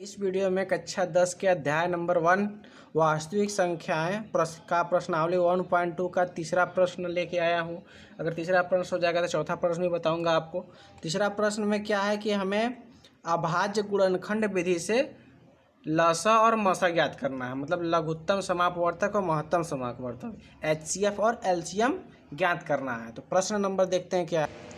इस वीडियो में कक्षा 10 के अध्याय नंबर 1 वास्तविक संख्याएं प्रश्नावली 1.2 का तीसरा प्रश्न लेके आया हूं। अगर तीसरा प्रश्न हो जाएगा तो चौथा प्रश्न भी बताऊंगा आपको। तीसरा प्रश्न में क्या है कि हमें अभाज्य गुणनखंड विधि से लसा और मसा ज्ञात करना है, मतलब लघुत्तम समापवर्तक और महत्तम समापवर्तक HCF और LCM ज्ञात करना है। तो प्रश्न नंबर देखते हैं क्या है।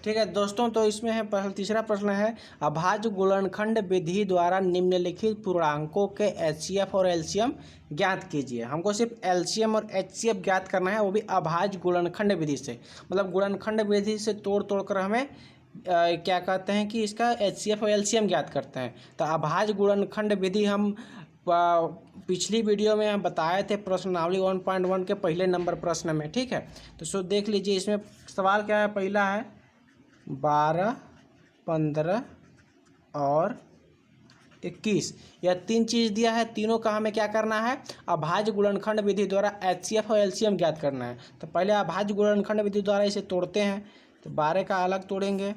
ठीक है दोस्तों, तो इसमें है तीसरा प्रश्न है अभाज्य गुणनखंड विधि द्वारा निम्नलिखित पूर्णांकों के HCF और LCM ज्ञात कीजिए। हमको सिर्फ LCM और HCF ज्ञात करना है, वो भी अभाज्य गुणनखंड विधि से, मतलब गुणनखंड विधि से तोड़ कर हमें क्या कहते हैं कि इसका HCF और LCM ज्ञात करते हैं। तो अभाज्य गुणनखंड विधि हम पिछली वीडियो में हम बताए थे प्रश्नावली 1.1 के पहले नंबर प्रश्न में। ठीक है, तो सो देख लीजिए इसमें सवाल क्या है। पहला है 12, 15 और 21, यह तीन चीज़ दिया है। तीनों का हमें क्या करना है, अभाज्य गुणनखंड विधि द्वारा HCF और LCM ज्ञात करना है। तो पहले अभाज्य गुणनखंड विधि द्वारा इसे तोड़ते हैं। तो 12 का अलग तोड़ेंगे,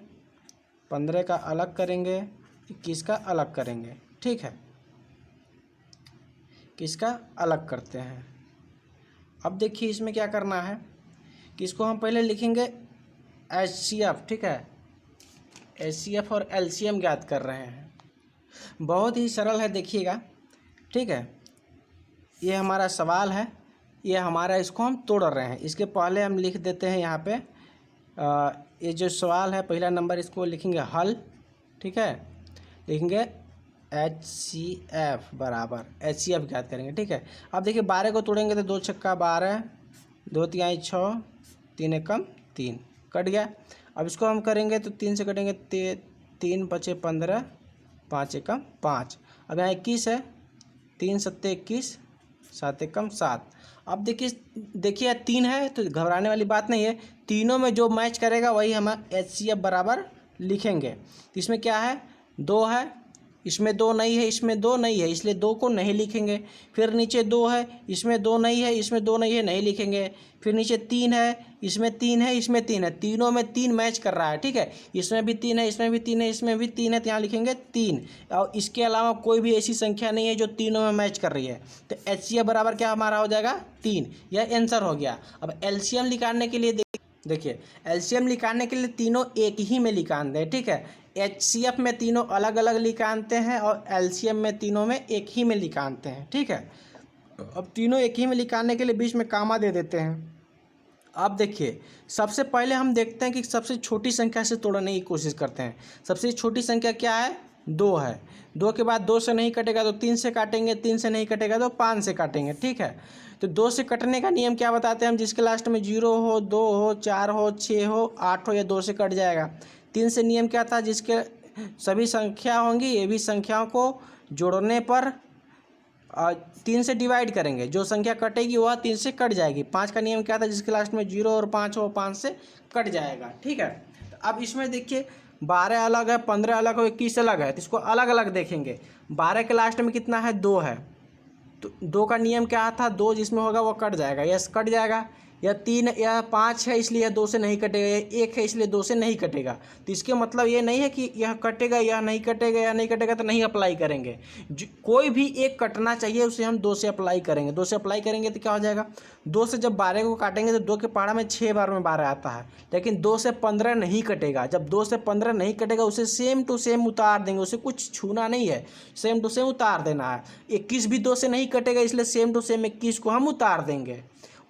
15 का अलग करेंगे, 21 का अलग करेंगे। ठीक है, किसका अलग करते हैं। अब देखिए इसमें क्या करना है कि इसको हम पहले लिखेंगे HCF। ठीक है, HCF और LCM ज्ञात कर रहे हैं। बहुत ही सरल है, देखिएगा। ठीक है, ये हमारा सवाल है, ये हमारा इसको हम तोड़ रहे हैं। इसके पहले हम लिख देते हैं यहाँ पे ये जो सवाल है पहला नंबर, इसको लिखेंगे हल। ठीक है, लिखेंगे HCF बराबर HCF ज्ञात करेंगे। ठीक है, अब देखिए 12 को तोड़ेंगे तो 2 छक्का 12, 2 तिहाई 6, 3 एकम 3, कट गया। अब इसको हम करेंगे तो 3 से कटेंगे 3 बचे 15, 5 एकम 5। अब यहाँ 21 है, 3 सत्ते 21, 7 एकम 7। अब देखिए 3 है तो घबराने वाली बात नहीं है। तीनों में जो मैच करेगा वही हम HCF बराबर लिखेंगे। तो इसमें क्या है, 2 है, इसमें 2 नहीं है, इसमें 2 नहीं है, इसलिए 2 को नहीं लिखेंगे। फिर नीचे 2 है, इसमें 2 नहीं है, इसमें 2 नहीं है, नहीं लिखेंगे। फिर नीचे 3 है, इसमें 3 है, इसमें 3 है, तीनों में 3 मैच कर रहा है। ठीक है, इसमें भी 3 है, इसमें भी 3 है, इसमें भी 3 है, तो यहाँ लिखेंगे 3। और इसके अलावा कोई भी ऐसी संख्या नहीं है जो तीनों में मैच कर रही है। तो HCF बराबर क्या हमारा हो जाएगा 3। यह आंसर हो गया। अब LCM निकालने के लिए देखिए LCM निकालने के लिए तीनों एक ही में निकालते हैं। ठीक है, HCF में तीनों अलग अलग निकालते हैं और LCM में तीनों में एक ही में निकालते हैं। ठीक है, अब तीनों एक ही में निकालने के लिए बीच में कामा दे देते हैं। अब देखिए सबसे पहले हम देखते हैं कि सबसे छोटी संख्या से तोड़ने की कोशिश करते हैं। सबसे छोटी संख्या क्या है, 2 है। 2 के बाद 2 से नहीं कटेगा तो 3 से काटेंगे, 3 से नहीं कटेगा तो 5 से काटेंगे। ठीक है, तो 2 से कटने का नियम क्या बताते हैं हम, जिसके लास्ट में 0 हो, 2 हो, 4 हो, 6 हो, 8 हो, या 2 से कट जाएगा। 3 से नियम क्या था, जिसके सभी संख्या होंगी ये भी संख्याओं को जोड़ने पर 3 से डिवाइड करेंगे, जो संख्या कटेगी वह 3 से कट जाएगी। 5 का नियम क्या था, जिसके लास्ट में 0 और 5 हो, 5 से कट जाएगा। ठीक है, तो अब इसमें देखिए 12 अलग है, 15 अलग है, 21 अलग है, तो इसको अलग अलग देखेंगे। 12 के लास्ट में कितना है, 2 है, तो 2 का नियम क्या था, 2 जिसमें होगा वो कट जाएगा, यस कट जाएगा। या 3 या 5 है इसलिए 2 से नहीं कटेगा, 1 है इसलिए 2 से नहीं कटेगा। तो इसके मतलब ये नहीं है कि यह कटेगा यह नहीं कटेगा, यह नहीं कटेगा तो नहीं अप्लाई करेंगे। कोई भी एक कटना चाहिए उसे हम 2 से अप्लाई करेंगे। 2 से अप्लाई करेंगे तो क्या हो जाएगा, 2 से जब 12 को काटेंगे तो 2 के पहाड़ा में 6 बार में 12 आता है, लेकिन 2 से 15 नहीं कटेगा। जब 2 से 15 नहीं कटेगा उसे सेम टू सेम उतार देंगे, उसे कुछ छूना नहीं है, सेम टू सेम उतार देना है। 21 भी 2 से नहीं कटेगा, इसलिए सेम टू सेम 21 को हम उतार देंगे।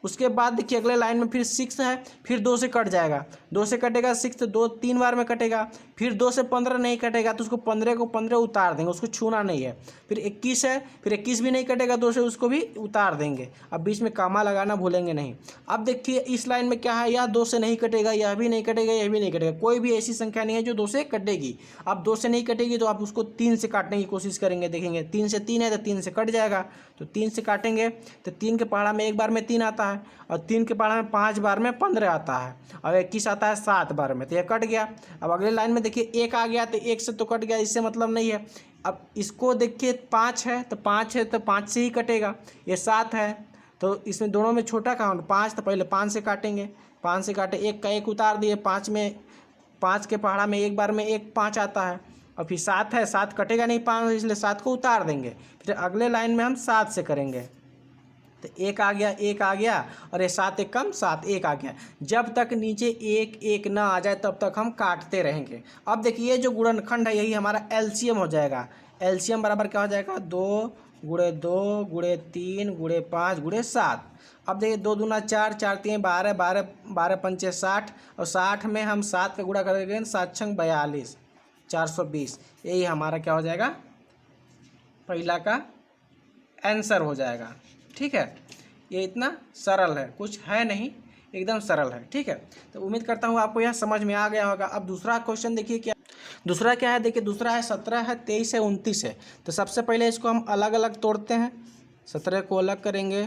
उसके बाद देखिए अगले लाइन में फिर 6 है, फिर 2 से कट जाएगा, 2 से कटेगा 6 तो 2 3 बार में कटेगा। फिर 2 से 15 नहीं कटेगा तो उसको 15 को 15 उतार देंगे, उसको छूना नहीं है। फिर 21 है, फिर 21 भी नहीं कटेगा, 2 से उसको भी उतार देंगे। अब बीच में कामा लगाना भूलेंगे नहीं। अब देखिए इस लाइन में क्या है, यह 2 से नहीं कटेगा, यह भी नहीं कटेगा, यह भी नहीं कटेगा, कोई भी ऐसी संख्या नहीं है जो 2 से कटेगी। अब 2 से नहीं कटेगी तो आप उसको 3 से काटने की कोशिश करेंगे। देखेंगे 3 से 3 है तो 3 से कट जाएगा, तो 3 से काटेंगे तो 3 के पहाड़ा में 1 बार में 3 आता है, और 3 के पहाड़ा में 5 बार में 15 आता है, और 21 आता है 7 बार में, तो यह कट गया। अब अगले लाइन में देखिए 1 आ गया तो 1 से तो कट गया, इससे मतलब नहीं है। अब इसको देखिए 5 है तो 5 है तो 5 से ही कटेगा। ये 7 है तो इसमें दोनों में छोटा काउंट 5, तो पहले 5 से काटेंगे। 5 से काटे, 1 का 1 उतार दिए, 5 में 5 के पहाड़ा में 1 बार में 1 5 आता है, और फिर 7 है, 7 कटेगा नहीं 5 इसलिए 7 को उतार देंगे। फिर अगले लाइन में हम 7 से करेंगे तो 1 आ गया, 1 आ गया, और ये 7 एक कम 7, 1 आ गया। जब तक नीचे 1 1 ना आ जाए तब तक हम काटते रहेंगे। अब देखिए जो गुणनखंड है यही हमारा एलसीएम हो जाएगा। एलसीएम बराबर क्या हो जाएगा, 2 गुणे 2 गुणे 3 गुणे 5 गुणे 7। अब देखिए 2 दूना 4, 4 3 12, 12 12 पंचे 60, और 60 में हम 7 का गुणा करेंगे 7 छंग 42, 420। यही हमारा क्या हो जाएगा, पहला का आंसर हो जाएगा। ठीक है, ये इतना सरल है, कुछ है नहीं, एकदम सरल है। ठीक है, तो उम्मीद करता हूँ आपको यह समझ में आ गया होगा। अब दूसरा क्वेश्चन देखिए क्या, दूसरा क्या है, देखिए दूसरा है 17 है, 23 है, 29 है। तो सबसे पहले इसको हम अलग अलग तोड़ते हैं। 17 को अलग करेंगे,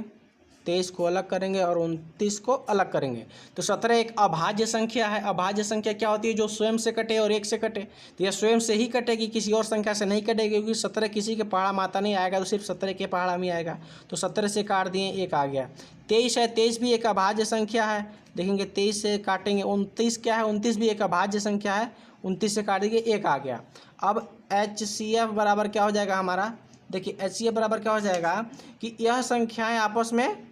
23 को अलग करेंगे और 29 को अलग करेंगे। तो 17 एक अभाज्य संख्या है। अभाज्य संख्या क्या होती है, जो स्वयं से कटे और 1 से कटे। तो यह स्वयं से ही कटेगी, किसी और संख्या से नहीं कटेगी, क्योंकि 17 किसी के पहाड़ा माता नहीं आएगा, तो सिर्फ 17 के पहाड़ा में आएगा। तो 17 से काट दिए, 1 आ गया। 23 है, 23 भी एक अभाज्य संख्या है। देखेंगे 23 से काटेंगे, 29 क्या है, 29 भी एक अभाज्य संख्या है। 29 से काट देंगे, 1 आ गया। अब HCF बराबर क्या हो जाएगा हमारा, देखिए HCF बराबर क्या हो जाएगा कि यह संख्याएं आपस में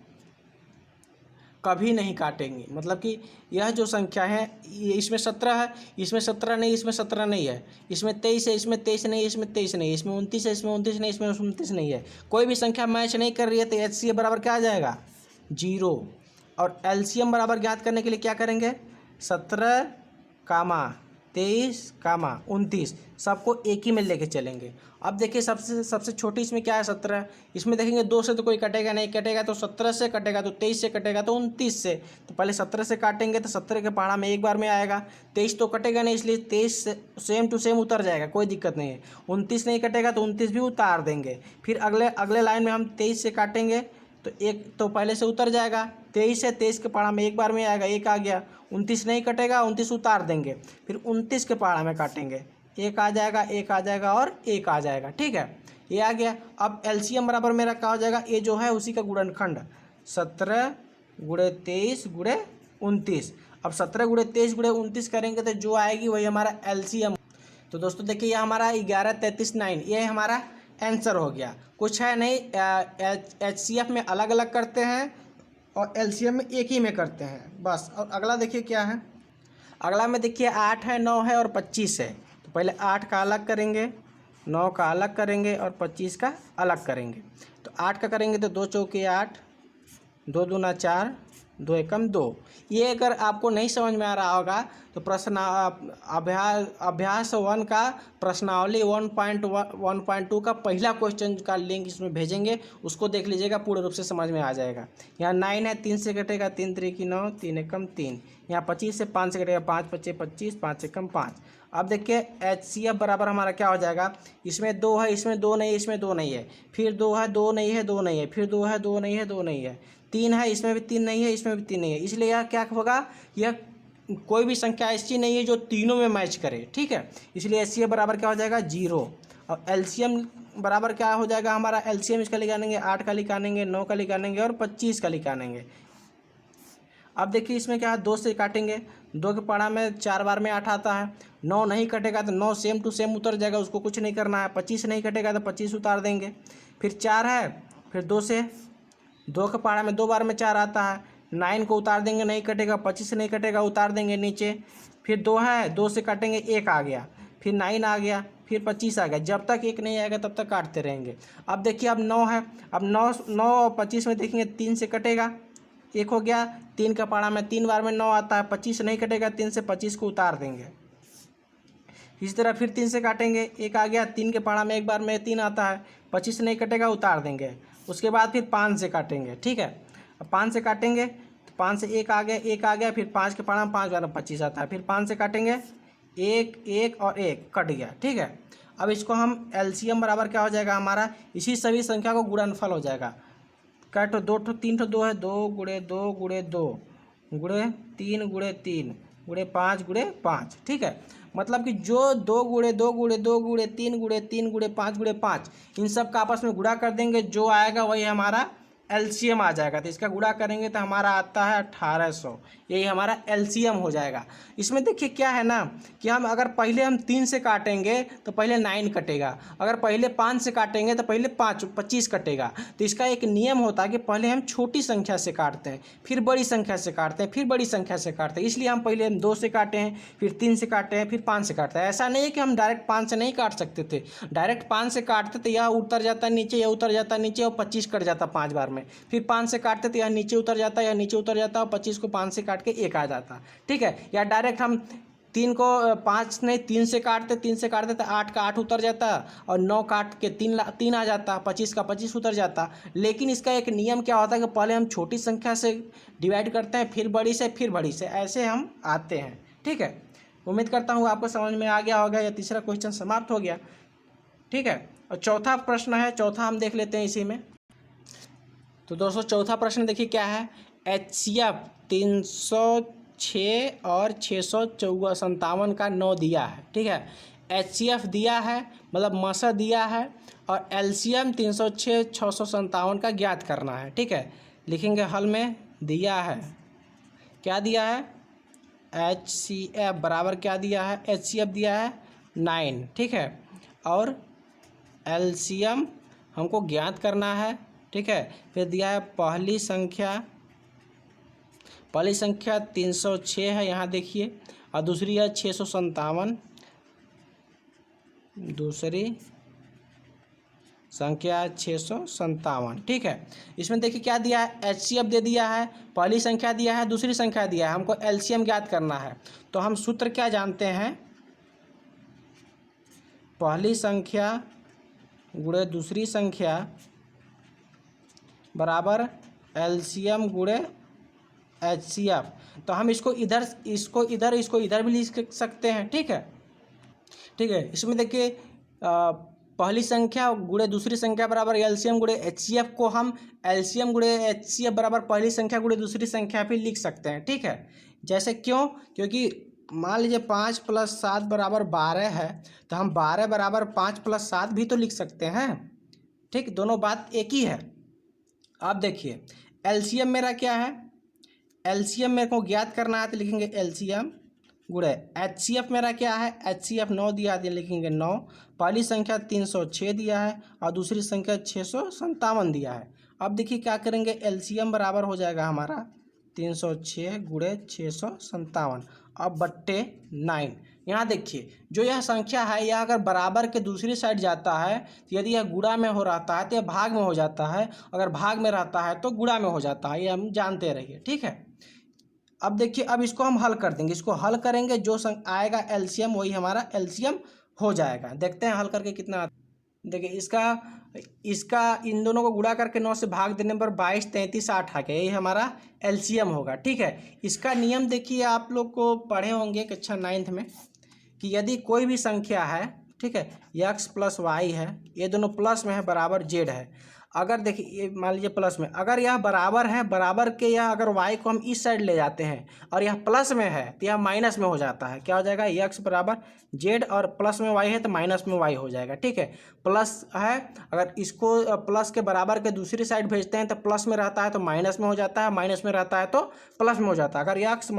कभी नहीं काटेंगी। मतलब कि यह जो संख्या है, ये इसमें 17 है, इसमें 17 नहीं, इसमें 17 नहीं है, इसमें 23 है, इसमें 23 नहीं, इसमें 23 नहीं, इसमें 29 है, इसमें 29 नहीं, इसमें 29 नहीं है। कोई भी संख्या मैच नहीं कर रही है, तो HCF बराबर क्या आ जाएगा, 0। और LCM बराबर ज्ञात करने के लिए क्या करेंगे, 17 कामा 23 कामा 29 सबको एक ही में लेके चलेंगे। अब देखिए सबसे छोटी इसमें क्या है, 17। इसमें देखेंगे 2 से तो कोई कटेगा नहीं, कटेगा तो 17 से कटेगा, तो 23 से कटेगा तो 29 से। तो पहले 17 से काटेंगे तो 17 के पहाड़ा में एक बार में आएगा। 23 तो कटेगा नहीं, इसलिए 23 से सेम टू सेम उतर जाएगा, कोई दिक्कत नहीं है। 29 नहीं कटेगा तो 29 भी उतार देंगे। फिर अगले लाइन में हम 23 से काटेंगे तो 1 तो पहले से उतर जाएगा। 23 है, 23 के पहाड़ा में एक बार में आएगा, 1 आ गया। 29 नहीं कटेगा, 29 उतार देंगे। फिर 29 के पहाड़ा में काटेंगे, 1 आ जाएगा, 1 आ जाएगा और 1 आ जाएगा। ठीक है, ये आ गया। अब LCM बराबर मेरा क्या हो जाएगा, ये जो है उसी का गुणनखंड 17 गुणे 23 गुणे 29। अब 17 गुणे 23 गुणे 29 करेंगे तो जो आएगी वही हमारा LCM। तो दोस्तों देखिए ये हमारा 1133 ये हमारा आंसर हो गया। कुछ है नहीं, HCF में अलग अलग करते हैं और LCM में एक ही में करते हैं बस। और अगला देखिए क्या है, अगला में देखिए 8 है, 9 है और 25 है। तो पहले 8 का अलग करेंगे, 9 का अलग करेंगे और 25 का अलग करेंगे। तो 8 का करेंगे तो 2 चौके 8, 2 दूना 4, 2 एकम 2। ये अगर आपको नहीं समझ में आ रहा होगा तो प्रश्न अभ्यास 1 का प्रश्नावली 1.1.2 का पहला क्वेश्चन का लिंक इसमें भेजेंगे, उसको देख लीजिएगा, पूर्ण रूप से समझ में आ जाएगा। यहाँ 9 है, 3 से कटेगा, 3 3 की 9, 3 एकम 3। यहाँ 25 से 5 से कटेगा, 5 5 25, 5 एकम 5। अब देखिए HCF बराबर हमारा क्या हो जाएगा, इसमें 2 है, इसमें 2 नहीं है, इसमें 2 नहीं है, फिर 2 है, 2 नहीं है, 2 नहीं है, फिर 2 है, 2 नहीं है, 2 नहीं है, 3 है, इसमें भी 3 नहीं है, इसमें भी 3 नहीं है। इसलिए यह क्या होगा, यह कोई भी संख्या ऐसी नहीं है जो तीनों में मैच करे। ठीक है, इसलिए HCF बराबर क्या हो जाएगा, 0। और LCM बराबर क्या हो जाएगा हमारा, LCM इसका निकालेंगे, 8 का निकालेंगे, 9 का निकालेंगे और 25 का निकालेंगे। अब देखिए इसमें क्या है, 2 से काटेंगे, 2 के पहाड़ा में 4 बार में 8 आता है। 9 नहीं कटेगा तो 9 सेम टू सेम उतर जाएगा, उसको कुछ नहीं करना है। 25 नहीं कटेगा तो 25 उतार देंगे। फिर 4 है, फिर 2 से 2 के पहाड़ा में 2 बार में 4 आता है। 9 को उतार देंगे, नहीं कटेगा। 25 नहीं कटेगा, उतार देंगे नीचे। फिर 2 है, 2 से काटेंगे, 1 आ गया। फिर 9 आ गया, फिर 25 आ गया। जब तक 1 नहीं आएगा तब तक काटते रहेंगे। अब देखिए अब 9 है, अब 9 और 25 में देखेंगे 3 से कटेगा, 1 हो गया। 3 का पहाड़ा में 3 बार में 9 आता है। 25 नहीं कटेगा, 3 से 25 को उतार देंगे। इसी तरह फिर 3 से काटेंगे, 1 आ गया। 3 के पहाड़ा में एक बार में 3 आता है। 25 नहीं कटेगा, उतार देंगे। उसके बाद फिर 5 से काटेंगे। ठीक है, अब 5 से काटेंगे तो 5 से 1 आ गया, 1 आ गया। फिर 5 के पहाड़ा में 5 बार में 25 आता है। फिर 5 से काटेंगे, 1 1 और 1 कट गया। ठीक है, अब इसको हम LCM बराबर क्या हो जाएगा हमारा, इसी सभी संख्या को गुणनफल हो जाएगा। कट 2 3 2 है, 2 गुणे 2 गुणे 2 गुणे 3 गुणे 3 गुणे 5 गुणे 5। ठीक है, मतलब कि जो 2 गुणे 2 गुणे 2 गुणे 3 गुणे 3 गुणे 5 गुणे 5 इन सब का आपस में गुणा कर देंगे, जो आएगा वही हमारा एलसीएम आ जाएगा। तो इसका गुणा करेंगे तो हमारा आता है 1800, यही हमारा एलसीएम हो जाएगा। इसमें देखिए क्या है ना कि हम अगर पहले हम 3 से काटेंगे तो पहले 9 कटेगा, अगर पहले 5 से काटेंगे तो पहले 25 कटेगा। तो इसका एक नियम होता है कि पहले हम छोटी संख्या से काटते हैं, फिर बड़ी संख्या से काटते हैं, फिर बड़ी संख्या से काटते हैं। इसलिए हम पहले 2 से काटे हैं, फिर 3 से काटे हैं, फिर 5 से काटते हैं। ऐसा नहीं है कि हम डायरेक्ट 5 से नहीं काट सकते थे, डायरेक्ट 5 से काटते तो यह उतर जाता नीचे, यह उतर जाता नीचे और 25 कट जाता 5 बार में। फिर 5 से काटते तो यह नीचे उतर जाता, यह नीचे उतर जाता और 25 को 5 से काट के 1 आ जाता। ठीक है, या डायरेक्ट हम 3 को 5 नहीं 3 से काटते, 3 से काटते तो 8 का 8 उतर जाता और 9 काट के 3 आ जाता, 25 का 25 उतर जाता। लेकिन इसका एक नियम क्या होता है कि पहले हम छोटी संख्या से डिवाइड करते हैं, फिर बड़ी से, फिर बड़ी से, ऐसे हम आते हैं। ठीक है, उम्मीद करता हूँ आपको समझ में आ गया होगा। यह तीसरा क्वेश्चन समाप्त हो गया। ठीक है, और चौथा प्रश्न है, चौथा हम देख लेते हैं इसी में। तो दोस्तों चौथा प्रश्न देखिए क्या है। HCF 306 और 657 का 9 दिया है। ठीक है, HCF दिया है मतलब मसा दिया है, और LCM 306 657 का ज्ञात करना है। ठीक है, लिखेंगे हल में दिया है, क्या दिया है, HCF बराबर क्या दिया है, HCF दिया है 9। ठीक है, और LCM हमको ज्ञात करना है। ठीक है, फिर दिया है पहली संख्या 306 है, यहाँ देखिए, और दूसरी है 657, दूसरी संख्या 657। ठीक है, इसमें देखिए क्या दिया है, HCF दे दिया है, पहली संख्या दिया है, दूसरी संख्या दिया है, हमको LCM ज्ञात करना है। तो हम सूत्र क्या जानते हैं, पहली संख्या गुणे दूसरी संख्या बराबर LCM गुणे HCF। तो हम इसको इधर भी लिख सकते हैं। ठीक है, ठीक है, इसमें देखिए पहली संख्या गुणे दूसरी संख्या बराबर LCM गुणे HCF को हम LCM गुणे HCF बराबर पहली संख्या गुणे दूसरी संख्या भी लिख सकते हैं। ठीक है, जैसे क्यों, क्योंकि मान लीजिए 5 + 7 बराबर 12 है, तो हम 12 बराबर 5 + 7 भी तो लिख सकते हैं। ठीक, दोनों बात एक ही है। अब देखिए LCM मेरा क्या है, LCM मेरे को ज्ञात करना है, तो लिखेंगे LCM गुणे HCF मेरा क्या है, HCF 9 दिया है, लिखेंगे 9। पहली संख्या 306 दिया है और दूसरी संख्या 657 दिया है। अब देखिए क्या करेंगे, LCM बराबर हो जाएगा हमारा 306 गुणे 657 अब बट्टे 9। यहाँ देखिए जो यह संख्या है, यह अगर बराबर के दूसरी साइड जाता है तो यदि यह गुणा में हो रहता है तो यह भाग में हो जाता है, अगर भाग में रहता है तो गुणा में हो जाता है, ये हम जानते रहिए। ठीक है, अब देखिए, अब इसको हम हल कर देंगे, इसको हल करेंगे, जो आएगा LCM वही हमारा LCM हो जाएगा। देखते हैं हल करके कितना आता है। देखिए इसका इन दोनों को गुणा करके 9 से भाग देने पर 22, 33, 8 आ गया, यही हमारा LCM होगा। ठीक है, इसका नियम देखिए, आप लोग को पढ़े होंगे कक्षा 9th में, कि यदि कोई भी संख्या है, ठीक है, x + y है, ये दोनों प्लस में है, बराबर z है। अगर देखिए ये मान लीजिए प्लस में, अगर यह बराबर है, बराबर के यह अगर y को हम इस साइड ले जाते हैं और यह प्लस में है तो यह माइनस में हो जाता है। क्या हो जाएगा, x बराबर z और प्लस में y है तो माइनस में y हो जाएगा। ठीक है, प्लस है, अगर इसको प्लस के बराबर के दूसरी साइड भेजते हैं तो प्लस में रहता है तो माइनस में हो जाता है, माइनस में रहता है तो प्लस में हो जाता है। अगर x -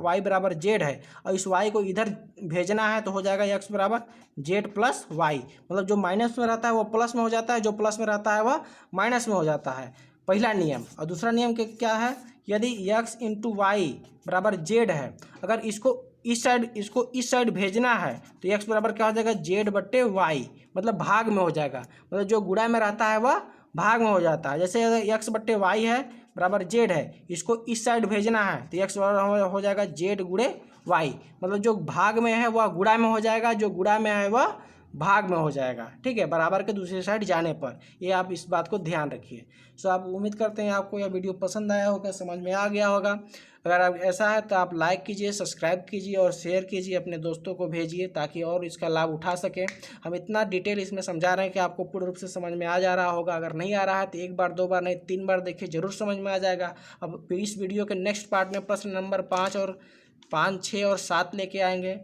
y बराबर z है और इस y को इधर भेजना है तो हो जाएगा x बराबर z + y, मतलब जो माइनस में रहता है वो प्लस में हो जाता है, जो प्लस में रहता है वह माइनस में हो जाता है, पहला नियम। और दूसरा नियम क्या है, यदि x × y बराबर z है, अगर इसको इस साइड भेजना है तो x बराबर क्या हो जाएगा, z/y, मतलब भाग में हो जाएगा, मतलब जो गुणा में रहता है वह भाग में हो जाता है। जैसे अगर x/y है बराबर z है, इसको इस साइड भेजना है तो x बराबर हो जाएगा z गुणे y, मतलब जो भाग में है वह गुणा में हो जाएगा, जो गुणा में है वह भाग में हो जाएगा। ठीक है, बराबर के दूसरी साइड जाने पर, ये आप इस बात को ध्यान रखिए। सो आप उम्मीद करते हैं आपको यह वीडियो पसंद आया होगा, समझ में आ गया होगा। अगर आप ऐसा है तो आप लाइक कीजिए, सब्सक्राइब कीजिए और शेयर कीजिए, अपने दोस्तों को भेजिए ताकि और इसका लाभ उठा सकें। हम इतना डिटेल इसमें समझा रहे हैं कि आपको पूर्ण रूप से समझ में आ जा रहा होगा। अगर नहीं आ रहा है तो 1 बार 2 बार नहीं 3 बार देखिए, जरूर समझ में आ जाएगा। अब इस वीडियो के नेक्स्ट पार्ट में प्रश्न नंबर 5, 6 और 7 लेके आएंगे।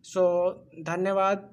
सो धन्यवाद।